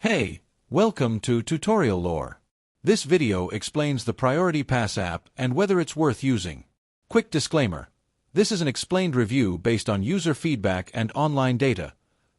Hey, welcome to Tutorial Lore. This video explains the Priority Pass app and whether it's worth using. Quick disclaimer. This is an explained review based on user feedback and online data,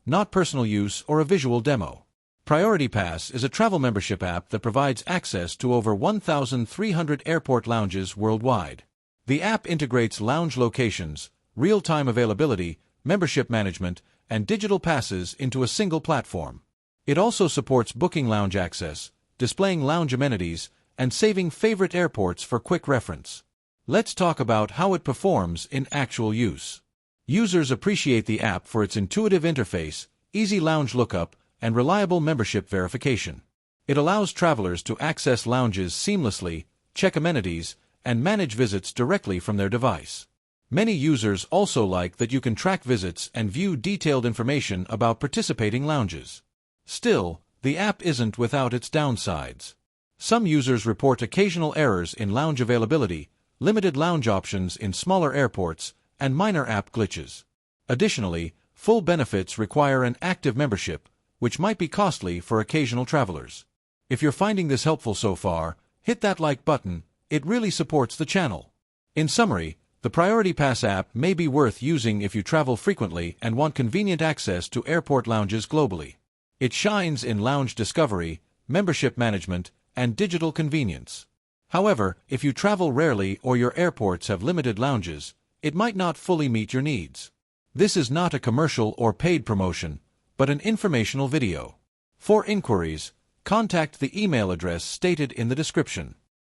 not personal use or a visual demo. Priority Pass is a travel membership app that provides access to over 1,300 airport lounges worldwide. The app integrates lounge locations, real-time availability, membership management, and digital passes into a single platform. It also supports booking lounge access, displaying lounge amenities, and saving favorite airports for quick reference. Let's talk about how it performs in actual use. Users appreciate the app for its intuitive interface, easy lounge lookup, and reliable membership verification. It allows travelers to access lounges seamlessly, check amenities, and manage visits directly from their device. Many users also like that you can track visits and view detailed information about participating lounges. Still, the app isn't without its downsides. Some users report occasional errors in lounge availability, limited lounge options in smaller airports, and minor app glitches. Additionally, full benefits require an active membership, which might be costly for occasional travelers. If you're finding this helpful so far, hit that like button. It really supports the channel. In summary, the Priority Pass app may be worth using if you travel frequently and want convenient access to airport lounges globally. It shines in lounge discovery, membership management, and digital convenience. However, if you travel rarely or your airports have limited lounges, it might not fully meet your needs. This is not a commercial or paid promotion, but an informational video. For inquiries, contact the email address stated in the description.